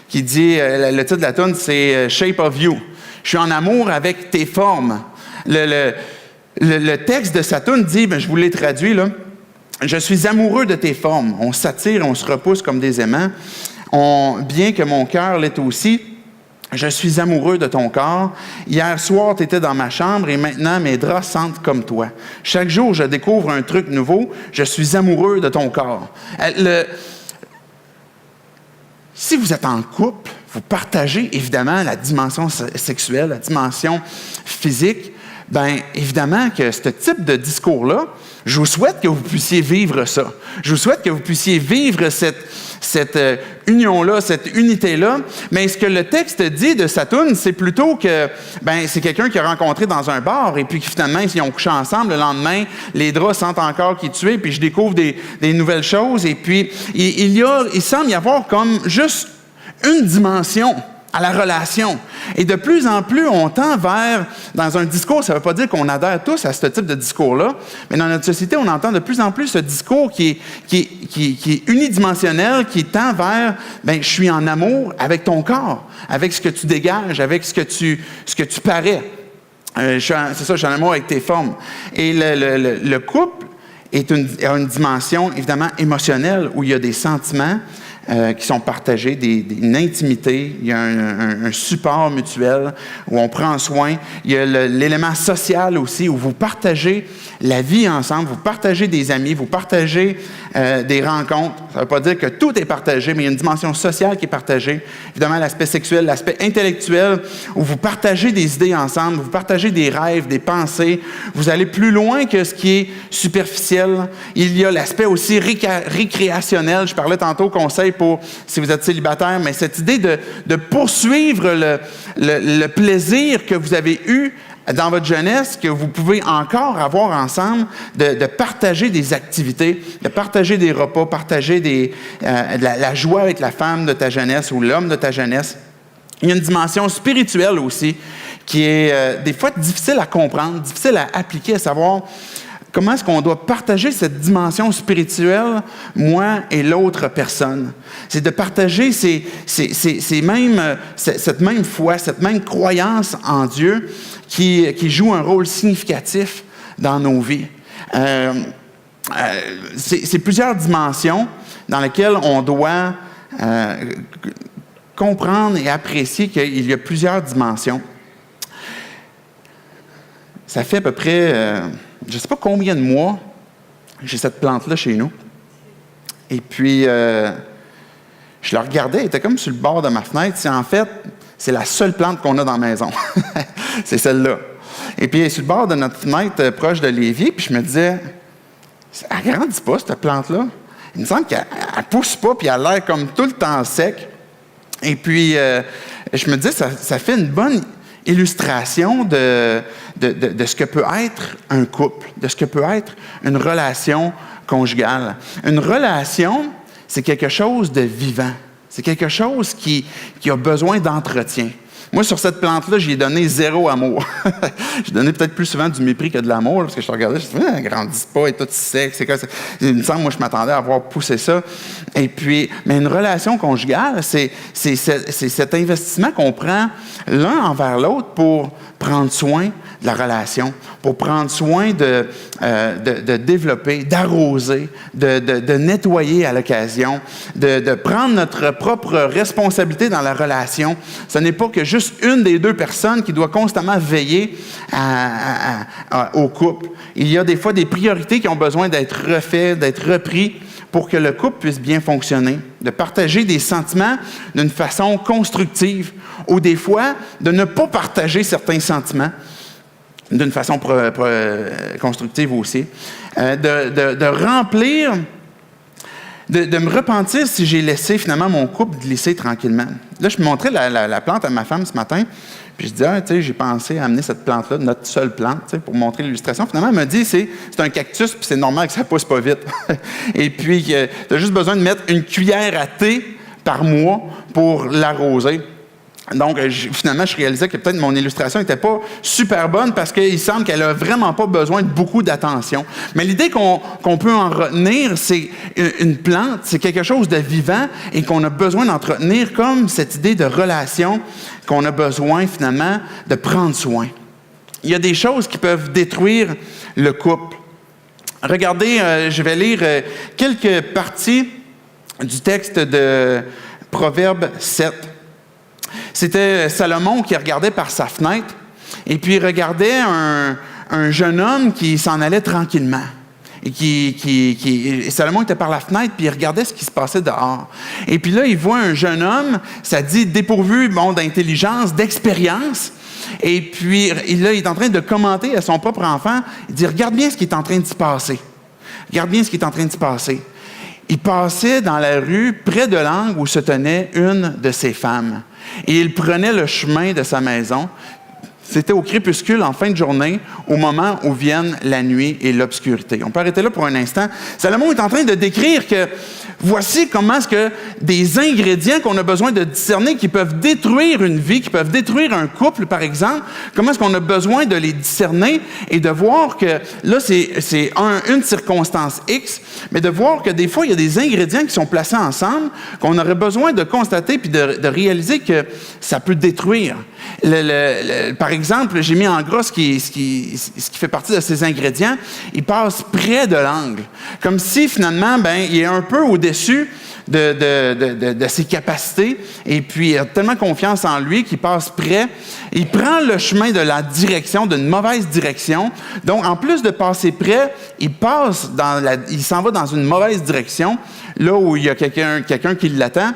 S2: qui dit, le titre de la toune, c'est « Shape of You ». Je suis en amour avec tes formes. Le texte de sa toune dit, je vous l'ai traduit, là, « Je suis amoureux de tes formes. On s'attire, on se repousse comme des aimants. Bien que mon cœur l'est aussi, je suis amoureux de ton corps. Hier soir, tu étais dans ma chambre et maintenant, mes draps sentent comme toi. Chaque jour, je découvre un truc nouveau. Je suis amoureux de ton corps. » Si vous êtes en couple, vous partagez évidemment la dimension sexuelle, la dimension physique. Bien, évidemment que ce type de discours-là, je vous souhaite que vous puissiez vivre ça. Je vous souhaite que vous puissiez vivre cette union-là, cette unité-là. Mais ce que le texte dit de sa toune, c'est plutôt que c'est quelqu'un qu'il a rencontré dans un bar et puis que finalement, ils ont couché ensemble. Le lendemain, les draps sentent encore qu'il est tué, puis je découvre des nouvelles choses. Et puis, il semble y avoir comme juste une dimension à la relation. Et de plus en plus, on tend vers, dans un discours, ça ne veut pas dire qu'on adhère tous à ce type de discours-là, mais dans notre société, on entend de plus en plus ce discours qui est unidimensionnel, qui tend vers, je suis en amour avec ton corps, avec ce que tu dégages, avec ce que tu parais. C'est ça, je suis en amour avec tes formes. Et le couple a une dimension, évidemment, émotionnelle, où il y a des sentiments qui sont partagés, une intimité, il y a un support mutuel où on prend soin. Il y a l'élément social aussi, où vous partagez la vie ensemble, vous partagez des amis, vous partagez des rencontres. Ça ne veut pas dire que tout est partagé, mais il y a une dimension sociale qui est partagée. Évidemment, l'aspect sexuel, l'aspect intellectuel, où vous partagez des idées ensemble, vous partagez des rêves, des pensées. Vous allez plus loin que ce qui est superficiel. Il y a l'aspect aussi récréationnel. Je parlais tantôt au conseil pour, si vous êtes célibataire, mais cette idée de poursuivre le plaisir que vous avez eu dans votre jeunesse, que vous pouvez encore avoir ensemble, de partager des activités, de partager des repas, partager la joie avec la femme de ta jeunesse ou l'homme de ta jeunesse. Il y a une dimension spirituelle aussi qui est des fois difficile à comprendre, difficile à appliquer, à savoir comment est-ce qu'on doit partager cette dimension spirituelle, moi et l'autre personne? C'est de partager cette même foi, cette même croyance en Dieu qui joue un rôle significatif dans nos vies. C'est plusieurs dimensions dans lesquelles on doit comprendre et apprécier qu'il y a plusieurs dimensions. Ça fait à peu près... je ne sais pas combien de mois j'ai cette plante-là chez nous. Et puis, je la regardais, elle était comme sur le bord de ma fenêtre. En fait, c'est la seule plante qu'on a dans la maison. C'est celle-là. Et puis, elle est sur le bord de notre fenêtre, proche de l'évier. Puis, je me disais, elle ne grandit pas, cette plante-là. Il me semble qu'elle ne pousse pas, puis elle a l'air comme tout le temps sec. Et puis, je me disais, ça fait une bonne illustration de ce que peut être un couple, de ce que peut être une relation conjugale. Une relation, c'est quelque chose de vivant. C'est quelque chose qui a besoin d'entretien. Moi, sur cette plante-là, j'y ai donné 0 amour. J'ai donné peut-être plus souvent du mépris que de l'amour, parce que je te regardais, je me disais, elle ne grandit pas, elle est toute sec. C'est quoi ça? Il me semble, moi, je m'attendais à avoir poussé ça. Et puis, mais une relation conjugale, c'est cet investissement qu'on prend l'un envers l'autre pour prendre soin de la relation, pour prendre soin de développer, d'arroser, de nettoyer à l'occasion, de prendre notre propre responsabilité dans la relation. Ce n'est pas que juste une des deux personnes qui doit constamment veiller au couple. Il y a des fois des priorités qui ont besoin d'être refaites, d'être repris pour que le couple puisse bien fonctionner, de partager des sentiments d'une façon constructive ou des fois de ne pas partager certains sentiments d'une façon constructive aussi, de remplir, de me repentir si j'ai laissé finalement mon couple glisser tranquillement. Là, je me montrais la plante à ma femme ce matin, puis je disais, tu sais, j'ai pensé à amener cette plante-là, notre seule plante, tu sais, pour montrer l'illustration. Finalement, elle me dit, c'est un cactus, puis c'est normal que ça pousse pas vite. Et puis, tu as juste besoin de mettre une cuillère à thé par mois pour l'arroser. Donc, finalement, je réalisais que peut-être mon illustration n'était pas super bonne parce qu'il semble qu'elle n'a vraiment pas besoin de beaucoup d'attention. Mais l'idée qu'on peut en retenir, c'est une plante, c'est quelque chose de vivant et qu'on a besoin d'entretenir comme cette idée de relation qu'on a besoin finalement de prendre soin. Il y a des choses qui peuvent détruire le couple. Regardez, je vais lire quelques parties du texte de Proverbe 7. C'était Salomon qui regardait par sa fenêtre et puis il regardait un jeune homme qui s'en allait tranquillement. Et Salomon était par la fenêtre puis il regardait ce qui se passait dehors. Et puis là, il voit un jeune homme, ça dit dépourvu d'intelligence, d'expérience. Et puis là, il est en train de commenter à son propre enfant. Il dit, regarde bien ce qui est en train de se passer. Regarde bien ce qui est en train de se passer. Il passait dans la rue près de l'angle où se tenait une de ses femmes. Et il prenait le chemin de sa maison. C'était au crépuscule, en fin de journée, au moment où viennent la nuit et l'obscurité. On peut arrêter là pour un instant. Salomon est en train de décrire que voici comment est-ce que des ingrédients qu'on a besoin de discerner, qui peuvent détruire une vie, qui peuvent détruire un couple, par exemple, comment est-ce qu'on a besoin de les discerner et de voir que, là, c'est une circonstance X, mais de voir que des fois, il y a des ingrédients qui sont placés ensemble, qu'on aurait besoin de constater puis de réaliser que ça peut détruire. Par exemple, j'ai mis en gras ce qui fait partie de ces ingrédients. Il passe près de l'angle. Comme si, finalement, il est un peu au-dessus de ses capacités. Et puis, il a tellement confiance en lui qu'il passe près. Il prend le chemin de la direction, d'une mauvaise direction. Donc, en plus de passer près, il s'en va dans une mauvaise direction, là où il y a quelqu'un qui l'attend.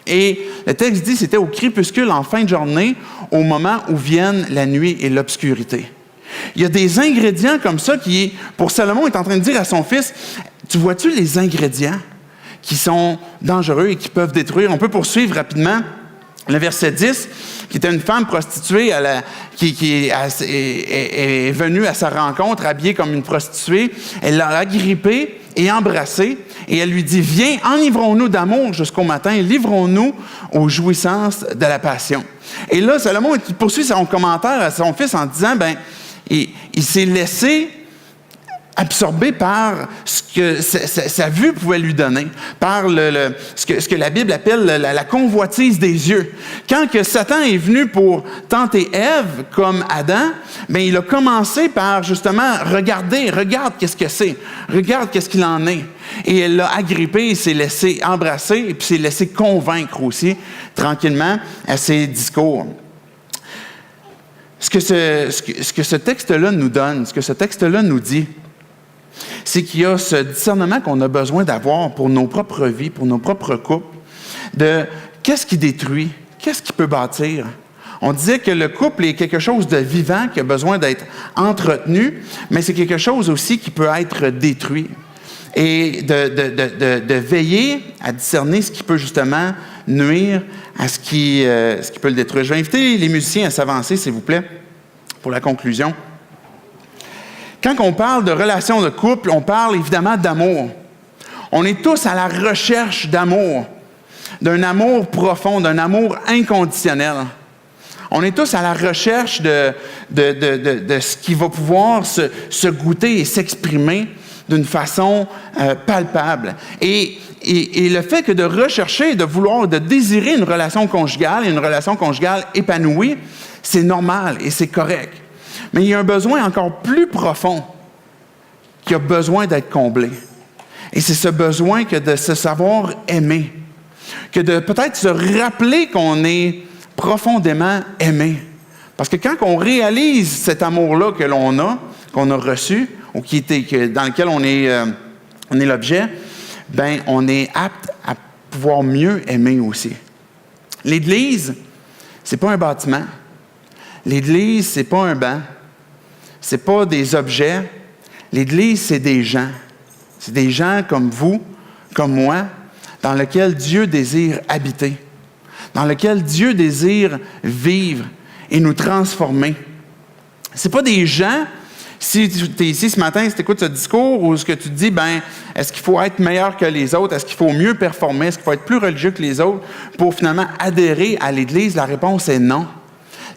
S2: Et le texte dit, c'était au crépuscule, en fin de journée, au moment où viennent la nuit et l'obscurité. Il y a des ingrédients comme ça qui, pour Salomon, est en train de dire à son fils, tu vois-tu les ingrédients qui sont dangereux et qui peuvent détruire? On peut poursuivre rapidement. Le verset 10, qui était une femme prostituée qui est venue à sa rencontre habillée comme une prostituée. Elle l'a agrippée et embrassée et elle lui dit, viens, enivrons-nous d'amour jusqu'au matin, livrons-nous aux jouissances de la passion. Et là, Salomon poursuit son commentaire à son fils en disant, il s'est laissé absorbé par ce que sa vue pouvait lui donner, par ce que la Bible appelle la convoitise des yeux. Quand que Satan est venu pour tenter Ève comme Adam, il a commencé par justement regarde qu'est-ce que c'est, regarde qu'est-ce qu'il en est. Et elle l'a agrippé, il s'est laissé embrasser et puis s'est laissé convaincre aussi, tranquillement, à ses discours. Ce que ce texte-là nous donne, ce que ce texte-là nous dit, c'est qu'il y a ce discernement qu'on a besoin d'avoir pour nos propres vies, pour nos propres couples, de qu'est-ce qui détruit, qu'est-ce qui peut bâtir. On disait que le couple est quelque chose de vivant qui a besoin d'être entretenu, mais c'est quelque chose aussi qui peut être détruit. Et de veiller à discerner ce qui peut justement nuire à ce qui peut le détruire. Je vais inviter les musiciens à s'avancer, s'il vous plaît, pour la conclusion. Quand on parle de relations de couple, on parle évidemment d'amour. On est tous à la recherche d'amour, d'un amour profond, d'un amour inconditionnel. On est tous à la recherche de ce qui va pouvoir se goûter et s'exprimer d'une façon palpable. Et le fait que de rechercher, de vouloir, de désirer une relation conjugale épanouie, c'est normal et c'est correct. Mais il y a un besoin encore plus profond qui a besoin d'être comblé. Et c'est ce besoin que de se savoir aimer, que de peut-être se rappeler qu'on est profondément aimé. Parce que quand on réalise cet amour-là qu'on a reçu, ou dans lequel on est l'objet, on est apte à pouvoir mieux aimer aussi. L'Église, c'est pas un bâtiment. L'Église, c'est pas un banc. C'est pas des objets. L'Église, c'est des gens. C'est des gens comme vous, comme moi, dans lesquels Dieu désire habiter, dans lesquels Dieu désire vivre et nous transformer. C'est pas des gens, si tu es ici ce matin, si tu écoutes ce discours, ou ce que tu te dis, est-ce qu'il faut être meilleur que les autres? Est-ce qu'il faut mieux performer? Est-ce qu'il faut être plus religieux que les autres pour finalement adhérer à l'Église? La réponse est non.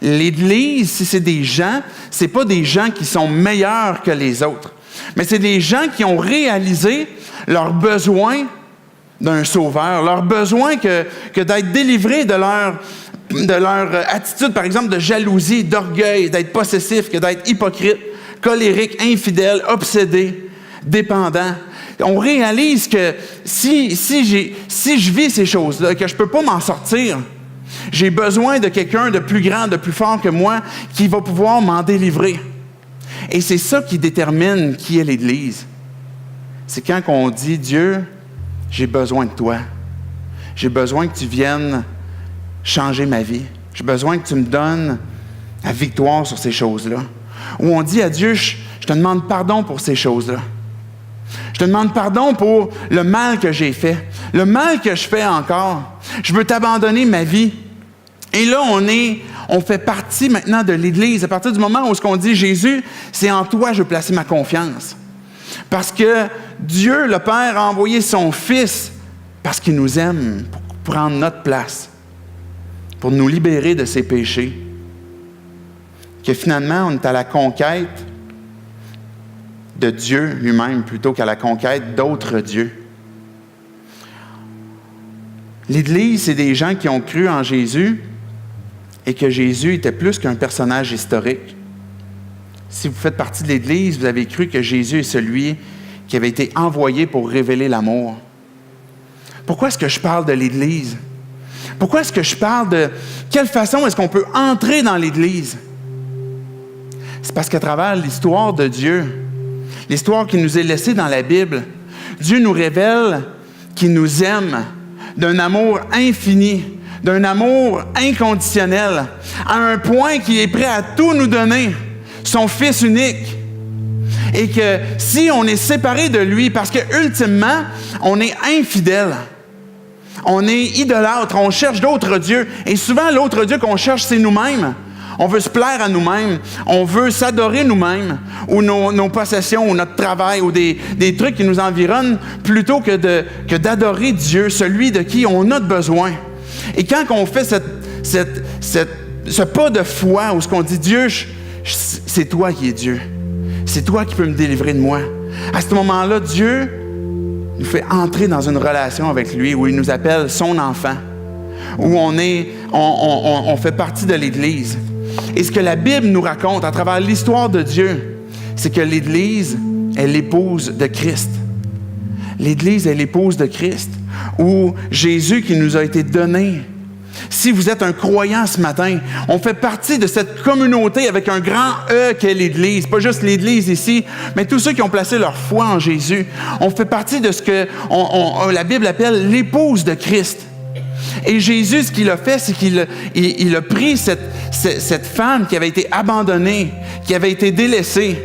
S2: L'Église, si c'est des gens, c'est pas des gens qui sont meilleurs que les autres, mais c'est des gens qui ont réalisé leur besoin d'un sauveur, leur besoin que d'être délivrés de leur attitude, par exemple, de jalousie, d'orgueil, d'être possessif, que d'être hypocrite, colérique, infidèle, obsédé, dépendant. On réalise que si je vis ces choses-là, que je ne peux pas m'en sortir, j'ai besoin de quelqu'un de plus grand, de plus fort que moi, qui va pouvoir m'en délivrer. Et c'est ça qui détermine qui est l'Église. C'est quand on dit, Dieu, j'ai besoin de toi. J'ai besoin que tu viennes changer ma vie. J'ai besoin que tu me donnes la victoire sur ces choses-là. Où on dit à Dieu, je te demande pardon pour ces choses-là. Je te demande pardon pour le mal que j'ai fait, le mal que je fais encore. Je veux t'abandonner ma vie. Et là, on fait partie maintenant de l'Église. À partir du moment où on dit, Jésus, c'est en toi que je veux placer ma confiance. Parce que Dieu, le Père, a envoyé son Fils parce qu'il nous aime pour prendre notre place, pour nous libérer de ses péchés, que finalement, on est à la conquête de Dieu lui-même plutôt qu'à la conquête d'autres dieux. L'Église, c'est des gens qui ont cru en Jésus et que Jésus était plus qu'un personnage historique. Si vous faites partie de l'Église, vous avez cru que Jésus est celui qui avait été envoyé pour révéler l'amour. Pourquoi est-ce que je parle de l'Église? Pourquoi est-ce que je parle de quelle façon est-ce qu'on peut entrer dans l'Église? C'est parce qu'à travers l'histoire de Dieu, l'histoire qui nous est laissée dans la Bible, Dieu nous révèle qu'il nous aime d'un amour infini, d'un amour inconditionnel, à un point qu'il est prêt à tout nous donner, son Fils unique. Et que si on est séparé de lui, parce que ultimement, on est infidèle, on est idolâtre, on cherche d'autres dieux, et souvent l'autre Dieu qu'on cherche, c'est nous-mêmes. On veut se plaire à nous-mêmes, on veut s'adorer nous-mêmes, ou nos possessions, ou notre travail, ou des trucs qui nous environnent, plutôt que d'adorer Dieu, celui de qui on a besoin. Et quand on fait ce pas de foi, où ce qu'on dit, Dieu, c'est toi qui es Dieu, c'est toi qui peux me délivrer de moi. À ce moment-là, Dieu nous fait entrer dans une relation avec lui, où il nous appelle son enfant, où on fait partie de l'Église. Et ce que la Bible nous raconte à travers l'histoire de Dieu, c'est que l'Église est l'épouse de Christ. L'Église est l'épouse de Christ, où Jésus qui nous a été donné. Si vous êtes un croyant ce matin, on fait partie de cette communauté avec un grand E qu'est l'Église. Pas juste l'Église ici, mais tous ceux qui ont placé leur foi en Jésus. On fait partie de ce que la Bible appelle l'épouse de Christ. Et Jésus, ce qu'il a fait, c'est qu'il a pris cette femme qui avait été abandonnée, qui avait été délaissée,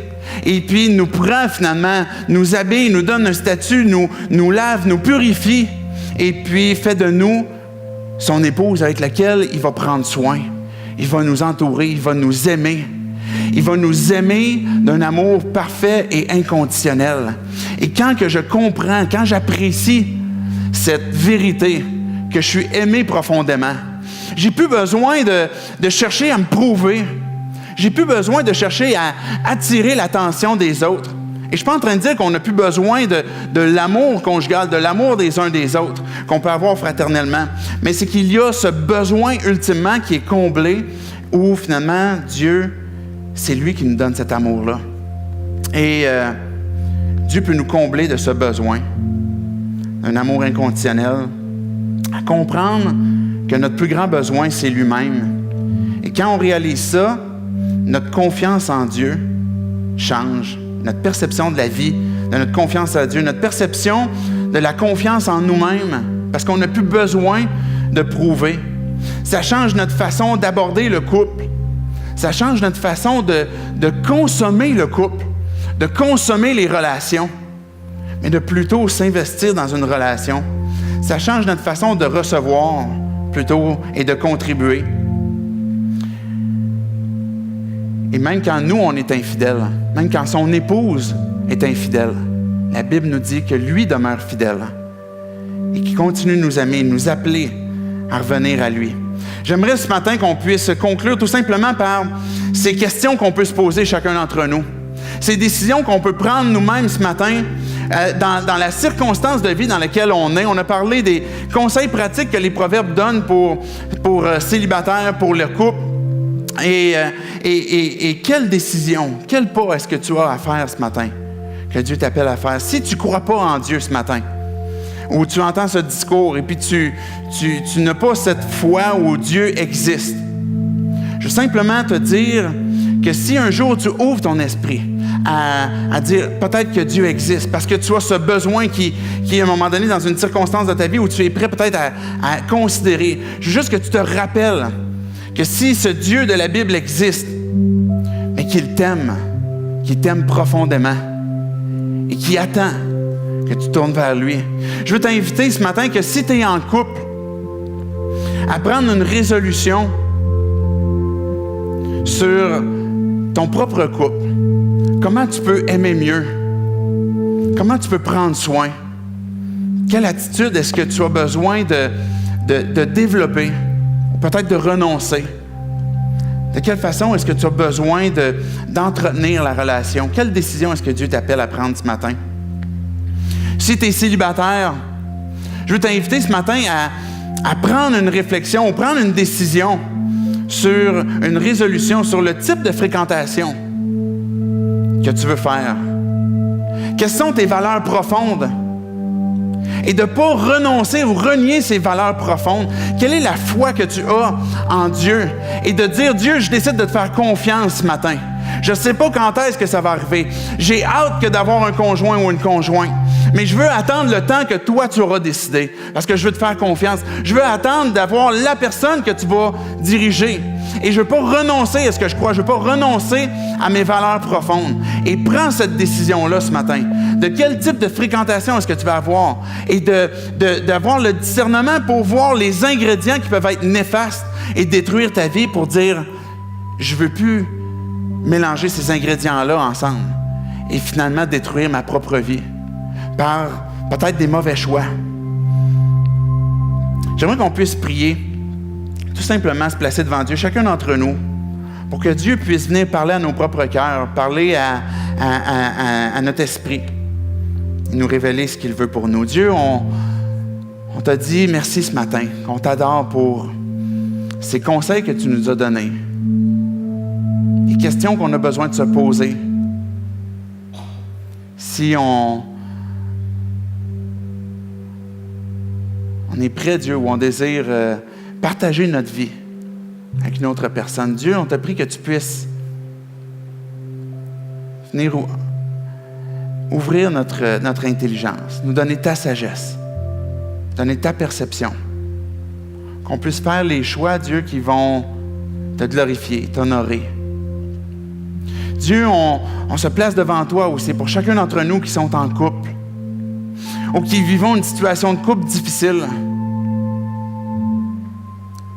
S2: et puis il nous prend finalement, nous habille, nous donne un statut, nous lave, nous purifie, et puis fait de nous son épouse avec laquelle il va prendre soin. Il va nous entourer, il va nous aimer. Il va nous aimer d'un amour parfait et inconditionnel. Et quand que je comprends, quand j'apprécie cette vérité, que je suis aimé profondément, j'ai plus besoin de chercher à me prouver. J'ai plus besoin de chercher à attirer l'attention des autres. Et je ne suis pas en train de dire qu'on n'a plus besoin de l'amour conjugal, de l'amour des uns des autres, qu'on peut avoir fraternellement. Mais c'est qu'il y a ce besoin ultimement qui est comblé, où finalement, Dieu, c'est lui qui nous donne cet amour-là. Et Dieu peut nous combler de ce besoin, un amour inconditionnel, à comprendre que notre plus grand besoin, c'est lui-même. Et quand on réalise ça, notre confiance en Dieu change. Notre perception de la vie, de notre confiance à Dieu, notre perception de la confiance en nous-mêmes, parce qu'on n'a plus besoin de prouver. Ça change notre façon d'aborder le couple. Ça change notre façon de consommer le couple, de consommer les relations, mais de plutôt s'investir dans une relation. Ça change notre façon de recevoir plutôt et de contribuer. Et même quand nous, on est infidèles, même quand son épouse est infidèle, la Bible nous dit que lui demeure fidèle et qu'il continue de nous aimer, de nous appeler à revenir à lui. J'aimerais ce matin qu'on puisse conclure tout simplement par ces questions qu'on peut se poser chacun d'entre nous. Ces décisions qu'on peut prendre nous-mêmes ce matin dans la circonstance de vie dans laquelle on est. On a parlé des conseils pratiques que les Proverbes donnent pour célibataires, pour le couple. Et quelle décision, quel pas est-ce que tu as à faire ce matin, que Dieu t'appelle à faire? Si tu ne crois pas en Dieu ce matin, ou tu entends ce discours et puis tu n'as pas cette foi où Dieu existe, je veux simplement te dire que si un jour tu ouvres ton esprit à dire peut-être que Dieu existe, parce que tu as ce besoin qui est à un moment donné dans une circonstance de ta vie où tu es prêt peut-être à considérer, je veux juste que tu te rappelles que si ce Dieu de la Bible existe, mais qu'il t'aime profondément et qu'il attend que tu tournes vers lui. Je veux t'inviter ce matin que si tu es en couple, à prendre une résolution sur ton propre couple. Comment tu peux aimer mieux? Comment tu peux prendre soin? Quelle attitude est-ce que tu as besoin de développer, ou peut-être de renoncer? De quelle façon est-ce que tu as besoin d'entretenir la relation? Quelle décision est-ce que Dieu t'appelle à prendre ce matin? Si tu es célibataire, je veux t'inviter ce matin à prendre une réflexion ou prendre une décision sur une résolution, sur le type de fréquentation que tu veux faire. Quelles sont tes valeurs profondes? Et de ne pas renoncer ou renier ces valeurs profondes. Quelle est la foi que tu as en Dieu? Et de dire, Dieu, je décide de te faire confiance ce matin. Je ne sais pas quand est-ce que ça va arriver. J'ai hâte que d'avoir un conjoint ou une conjointe. Mais je veux attendre le temps que toi, tu auras décidé. Parce que je veux te faire confiance. Je veux attendre d'avoir la personne que tu vas diriger. Et je ne veux pas renoncer à ce que je crois. Je ne veux pas renoncer à mes valeurs profondes. Et prends cette décision-là ce matin. De quel type de fréquentation est-ce que tu vas avoir? Et d'avoir le discernement pour voir les ingrédients qui peuvent être néfastes et détruire ta vie pour dire, je ne veux plus mélanger ces ingrédients-là ensemble et finalement détruire ma propre vie par peut-être des mauvais choix. J'aimerais qu'on puisse prier, tout simplement se placer devant Dieu, chacun d'entre nous, pour que Dieu puisse venir parler à nos propres cœurs, parler à notre esprit, et nous révéler ce qu'il veut pour nous. Dieu, on t'a dit merci ce matin, qu'on t'adore pour ces conseils que tu nous as donnés, les questions qu'on a besoin de se poser. Si on est prêt, Dieu, ou on désire partager notre vie avec une autre personne. Dieu, on t'a prie que tu puisses venir ouvrir notre intelligence, nous donner ta sagesse, donner ta perception, qu'on puisse faire les choix, Dieu, qui vont te glorifier, t'honorer. Dieu, on se place devant toi aussi pour chacun d'entre nous qui sont en couple ou qui vivons une situation de couple difficile.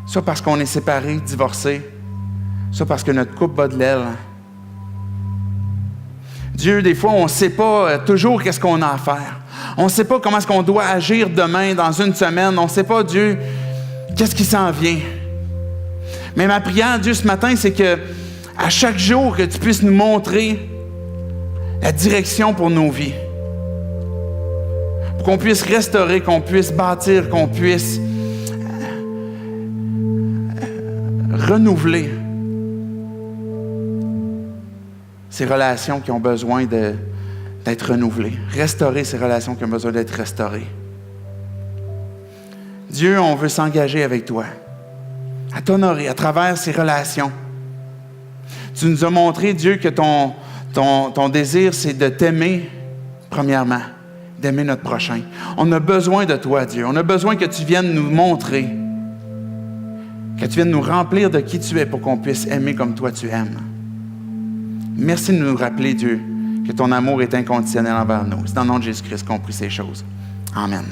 S2: Soit parce qu'on est séparés, divorcés, soit parce que notre couple bat de l'aile. Dieu, des fois, on ne sait pas toujours qu'est-ce qu'on a à faire. On ne sait pas comment est-ce qu'on doit agir demain, dans une semaine. On ne sait pas, Dieu, qu'est-ce qui s'en vient. Mais ma prière, Dieu, ce matin, c'est que à chaque jour, que tu puisses nous montrer la direction pour nos vies. Pour qu'on puisse restaurer, qu'on puisse bâtir, qu'on puisse renouveler ces relations qui ont besoin d'être renouvelées. Restaurer ces relations qui ont besoin d'être restaurées. Dieu, on veut s'engager avec toi, à t'honorer à travers ces relations. Tu nous as montré, Dieu, que ton désir, c'est de t'aimer, premièrement, d'aimer notre prochain. On a besoin de toi, Dieu. On a besoin que tu viennes nous montrer, que tu viennes nous remplir de qui tu es pour qu'on puisse aimer comme toi tu aimes. Merci de nous rappeler, Dieu, que ton amour est inconditionnel envers nous. C'est dans le nom de Jésus-Christ qu'on prie ces choses. Amen.